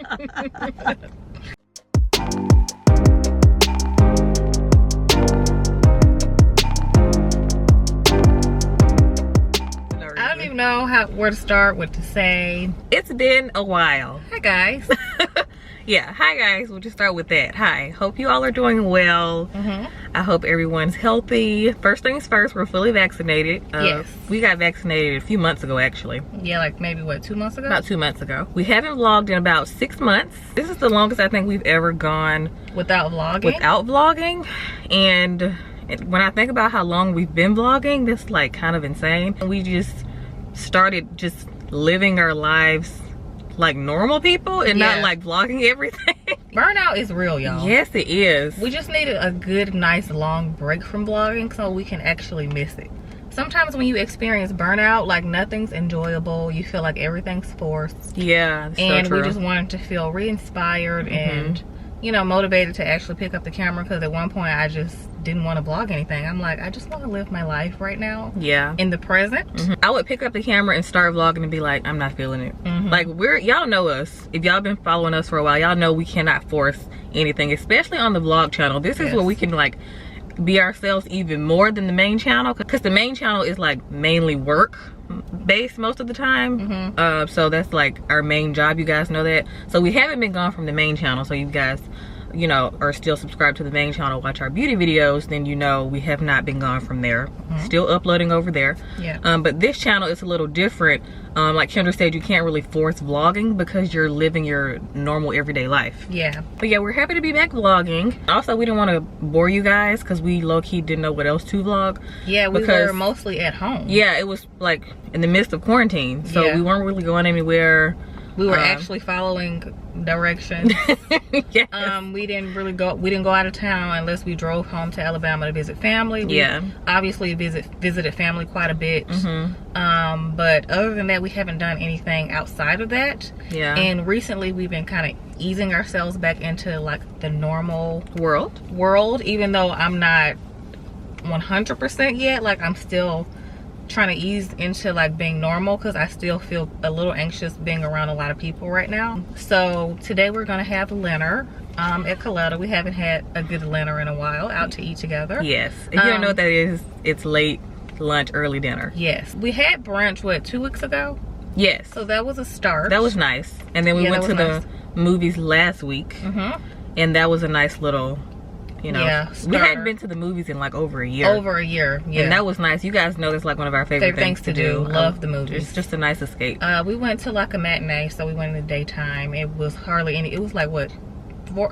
I don't even know where to start, what to say. It's been a while. Hi guys. Yeah, hi guys. We'll just start with that. Hi, hope you all are doing well. I hope everyone's healthy. First things first, we're fully vaccinated. Yes. We got vaccinated a few months ago, actually. Yeah, like maybe what, 2 months ago? About 2 months ago. We haven't vlogged in about 6 months. This is the longest I think we've ever gone without vlogging. And when I think about how long we've been vlogging, that's like kind of insane. We just started just living our lives like normal people and not like vlogging everything. Burnout is real, y'all. Yes, it is. We just needed a good, nice, long break from vlogging so we can actually miss it. Sometimes when you experience burnout, like nothing's enjoyable. You feel like everything's forced. Yeah, and we just wanted to feel re-inspired and, you know, motivated to actually pick up the camera, because at one point I just didn't want to vlog anything. I'm like, I just want to live my life right now. Yeah. In the present. I would pick up the camera and start vlogging and be like, I'm not feeling it. Like, y'all know us. If y'all been following us for a while, y'all know we cannot force anything, especially on the vlog channel. This is where we can like be ourselves even more than the main channel, because the main channel is like mainly work based most of the time. So that's like our main job, you guys know that. So we haven't been gone from the main channel, so you guys, you know, are still subscribed to the main channel, watch our beauty videos, then you know we have not been gone from there. Still uploading over there. But this channel is a little different. Like Kendra said, you can't really force vlogging because you're living your normal everyday life. But yeah, we're happy to be back vlogging. Also, we didn't want to bore you guys because we low-key didn't know what else to vlog. We were mostly at home. It was like in the midst of quarantine, so we weren't really going anywhere. We were actually following directions. We didn't go out of town unless we drove home to Alabama to visit family. We obviously visited family quite a bit. But other than that, we haven't done anything outside of that. And recently we've been kind of easing ourselves back into like the normal world, even though I'm not 100% yet. Like, I'm still trying to ease into like being normal, because I still feel a little anxious being around a lot of people right now. So today we're gonna have dinner at Coletta. We haven't had a good dinner in a while, out to eat together. If you don't know what that is, it's late lunch, early dinner. We had brunch, what, 2 weeks ago? So that was a start. That was nice. And then we went to the movies last week, and that was a nice little, you know, we hadn't been to the movies in like over a year. And that was nice. You guys know that's like one of our favorite things to do. Love the movies. It's just a nice escape. We went to like a matinee, so we went in the daytime. It was hardly any. It was like what,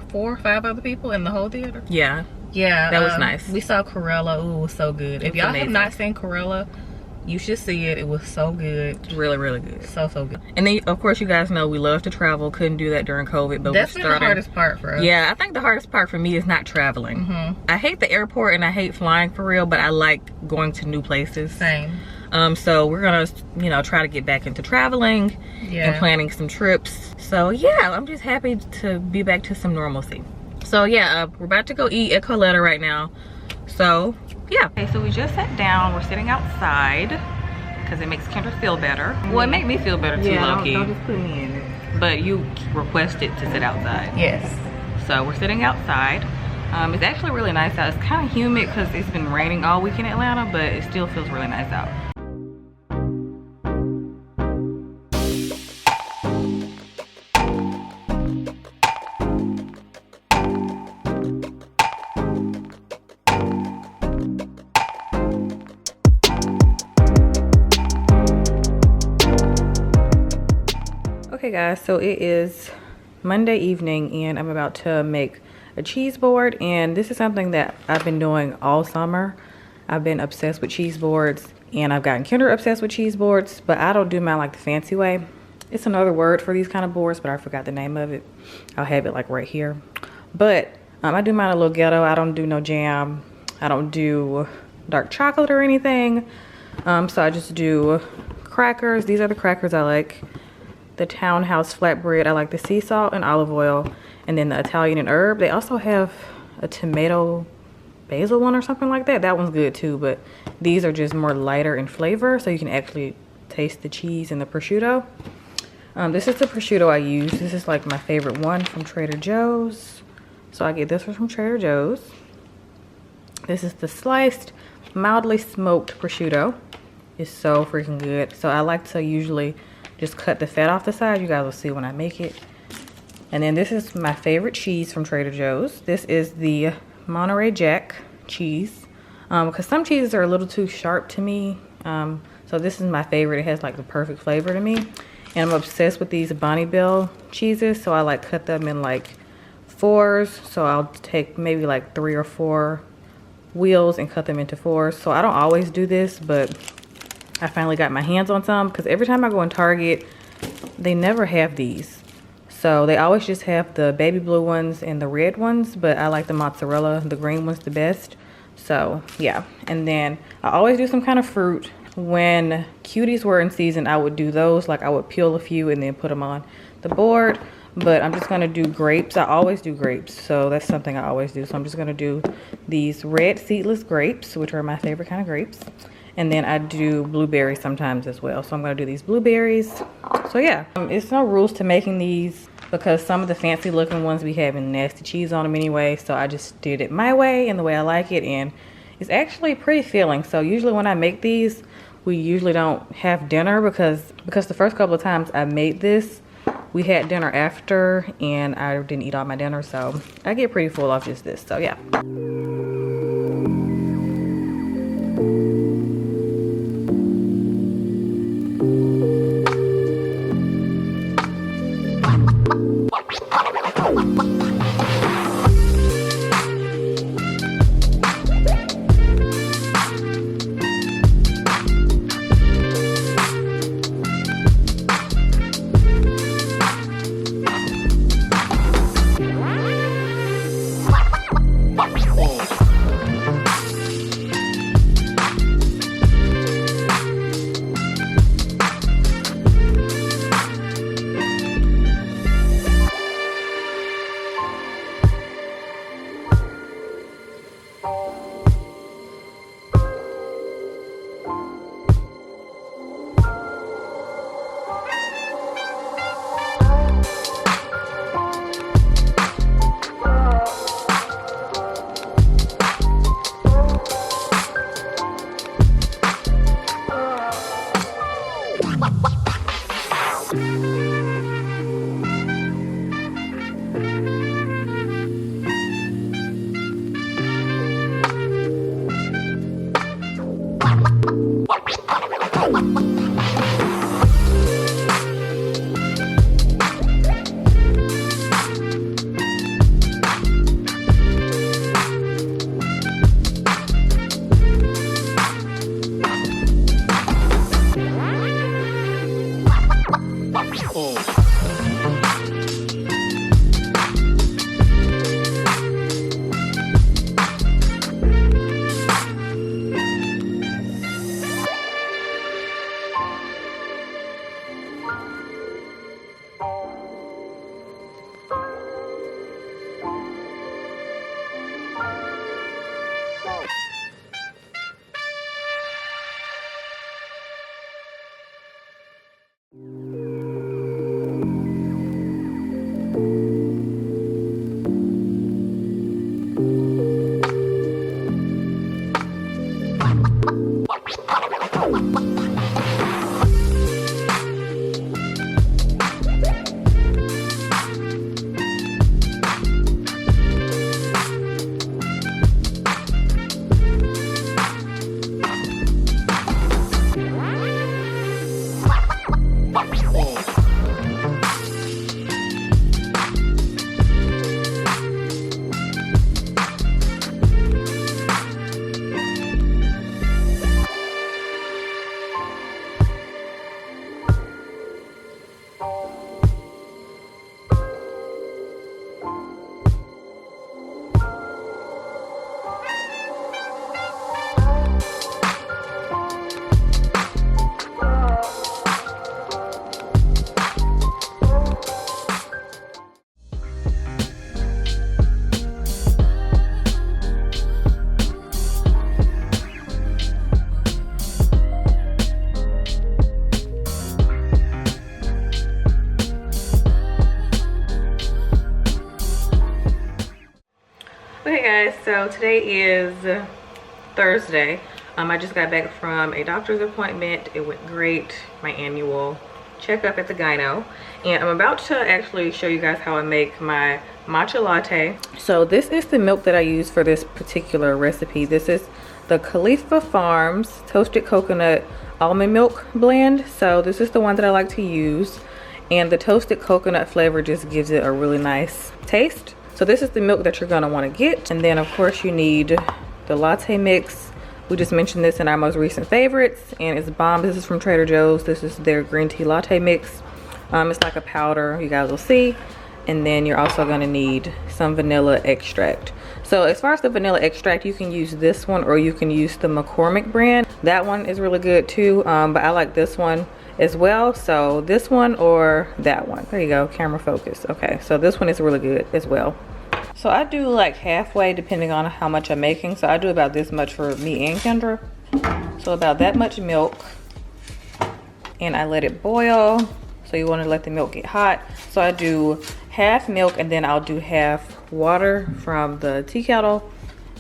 four or five other people in the whole theater. That was nice. We saw Cruella. Ooh, it was so good. If y'all have not seen Cruella, you should see it. It was so good. Really, really good. So good. And then, of course, you guys know we love to travel. Couldn't do that during COVID, but that's been the hardest part for us. I think the hardest part for me is not traveling. I hate the airport and I hate flying for real, but I like going to new places. Same. So we're gonna, you know, try to get back into traveling and planning some trips. So yeah, I'm just happy to be back to some normalcy. So yeah, we're about to go eat at Coletta right now. So yeah. Okay, so we just sat down. We're sitting outside because it makes Kendra feel better. Well, it made me feel better too, low-key. Don't just put me in it. But you requested to sit outside. So we're sitting outside. It's actually really nice out. It's kind of humid because it's been raining all week in Atlanta, but it still feels really nice out. Okay guys, so it is Monday evening and I'm about to make a cheese board, and this is something that I've been doing all summer. I've been obsessed with cheese boards and I've gotten Kendra obsessed with cheese boards, but I don't do mine like the fancy way. It's another word for these kind of boards, but I forgot the name of it. I'll have it like right here. But I do mine a little ghetto. I don't do no jam. I don't do dark chocolate or anything. So I just do crackers. These are the crackers I like. The Townhouse flatbread, I like the sea salt and olive oil, and then the Italian and herb. They also have a tomato basil one or something like that. That one's good too, but these are just more lighter in flavor, so you can actually taste the cheese and the prosciutto. This is the prosciutto I use. This is like my favorite one from Trader Joe's. So I get this one from Trader Joe's. This is the sliced, mildly smoked prosciutto. It's so freaking good. So I like to usually just cut the fat off the side. You guys will see when I make it. And then this is my favorite cheese from Trader Joe's. This is the Monterey Jack cheese. Because some cheeses are a little too sharp to me. So this is my favorite. It has like the perfect flavor to me. And I'm obsessed with these Bonnie Bell cheeses. So I like cut them in like 4s. So I'll take maybe like 3 or 4 wheels and cut them into 4s. So I don't always do this, but I finally got my hands on some, because every time I go in Target, they never have these. So they always just have the baby blue ones and the red ones, but I like the mozzarella, the green ones the best. So yeah, and then I always do some kind of fruit. When cuties were in season, I would do those. Like I would peel a few and then put them on the board. But I'm just gonna do grapes. I always do grapes, so that's something I always do. So I'm just gonna do these red seedless grapes, which are my favorite kind of grapes. And then I do blueberries sometimes as well. So I'm gonna do these blueberries. So yeah, it's no rules to making these, because some of the fancy looking ones be having nasty cheese on them anyway. So I just did it my way and the way I like it, and it's actually pretty filling. So usually when I make these, we usually don't have dinner, because the first couple of times I made this, we had dinner after and I didn't eat all my dinner. So I get pretty full off just this. So yeah. so today is Thursday. I just got back from a doctor's appointment. It went great, my annual checkup at the gyno. And I'm about to actually show you guys how I make my matcha latte. So this is the milk that I use for this particular recipe. This is the Khalifa Farms Toasted Coconut Almond Milk Blend. So this is the one that I like to use. And the toasted coconut flavor just gives it a really nice taste. So this is the milk that you're gonna wanna get. And then of course you need the latte mix. We just mentioned this in our most recent favorites, and it's bomb. This is from Trader Joe's. This is their green tea latte mix. It's like a powder, you guys will see. And then you're also gonna need some vanilla extract. So as far as the vanilla extract, you can use this one or you can use the McCormick brand. That one is really good too, but I like this one as well. So this one or that one. There you go, camera focus. Okay, so this one is really good as well. So I do like halfway depending on how much I'm making. So I do about this much for me and Kendra. So about that much milk. And I let it boil. So you want to let the milk get hot. So I do half milk and then I'll do half water from the tea kettle.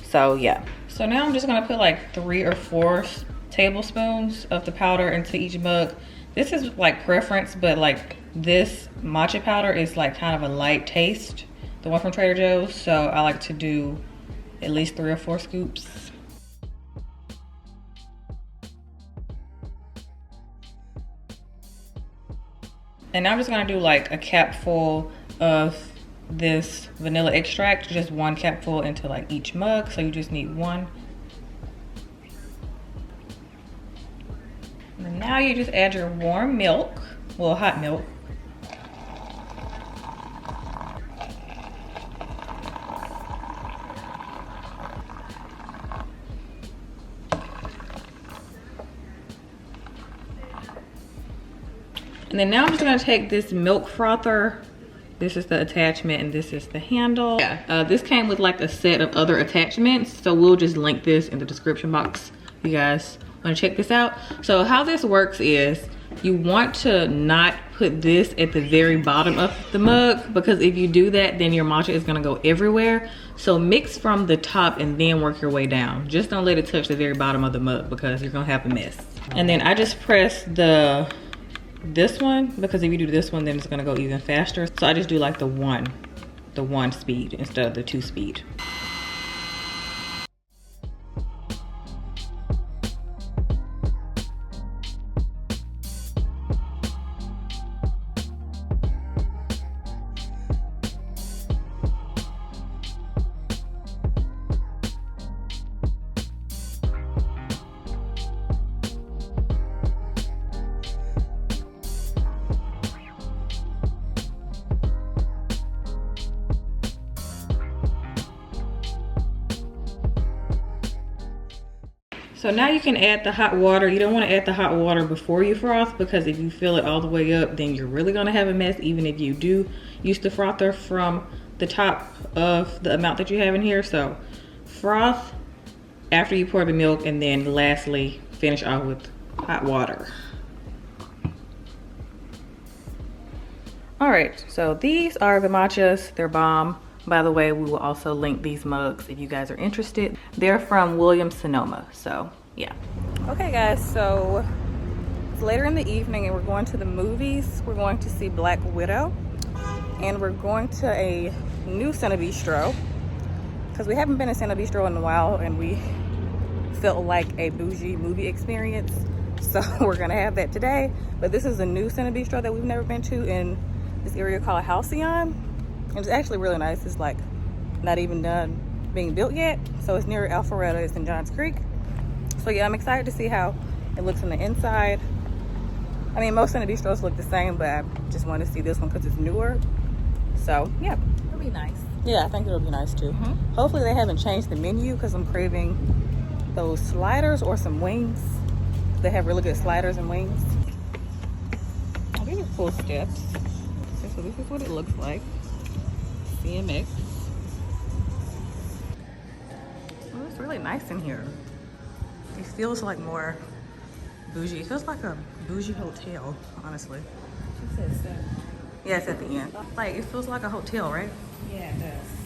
So yeah. So now I'm just going to put like 3 or 4 tablespoons of the powder into each mug. This is like preference, but like this matcha powder is like kind of a light taste. The one from Trader Joe's, so I like to do at least 3 or 4 scoops. And now I'm just gonna do like a capful of this vanilla extract, just 1 capful into like each mug, so you just need 1. And now you just add your warm milk, well, hot milk. And then now I'm just gonna take this milk frother. This is the attachment and this is the handle. Yeah, this came with like a set of other attachments. So we'll just link this in the description box. You guys wanna check this out? So how this works is you want to not put this at the very bottom of the mug, because if you do that, then your matcha is gonna go everywhere. So mix from the top and then work your way down. Just don't let it touch the very bottom of the mug because you're gonna have a mess. And then I just press this one, because if you do this one then it's gonna go even faster. So I just do like the one speed instead of the 2 speed. So now you can add the hot water. You don't want to add the hot water before you froth, because if you fill it all the way up, then you're really going to have a mess, even if you do use the frother from the top of the amount that you have in here. So froth after you pour the milk, and then lastly finish off with hot water. All right, so these are the matchas. They're bomb. By the way, we will also link these mugs if you guys are interested. They're from Williams-Sonoma, so yeah. Okay guys, so it's later in the evening and we're going to the movies. We're going to see Black Widow, and we're going to a new Cine Bistro because we haven't been to Cine Bistro in a while and we felt like a bougie movie experience. So we're gonna have that today. But this is a new Cine Bistro that we've never been to in this area called Halcyon. It's actually really nice. It's like not even done being built yet. So it's near Alpharetta. It's in Johns Creek. So yeah, I'm excited to see how it looks on the inside. I mean, most Cine Bistros look the same, but I just want to see this one because it's newer. So yeah, It'll be nice. Yeah, I think it'll be nice too. Hopefully they haven't changed the menu, because I'm craving those sliders or some wings. They have really good sliders and wings. Oh, these are cool steps. Okay, so this is what it looks like. CMX. Oh, it's really nice in here. It feels like more bougie. It feels like a bougie hotel, honestly. She said 7. Yeah, it's at the end. Like, it feels like a hotel, right? Yeah, it does.